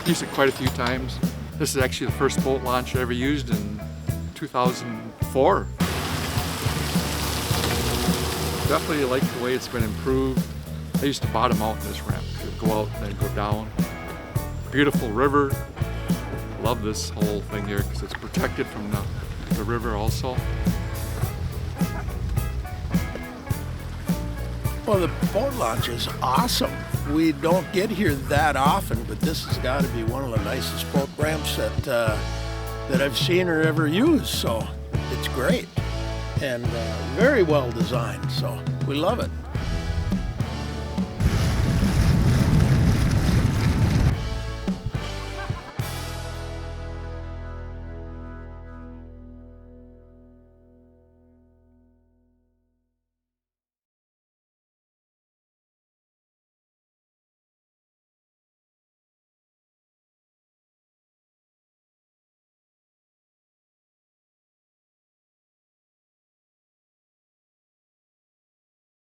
Used it quite a few times. This is actually the first boat launch I ever used in 2004. Definitely like the way it's been improved. I used to bottom out in this ramp. You'd go out and then go down. Beautiful river. Love this whole thing here because it's protected from the river also. Well, the boat launch is awesome. We don't get here that often, but this has got to be one of the nicest boat ramps that I've seen or ever used. So it's great and very well designed. So we love it.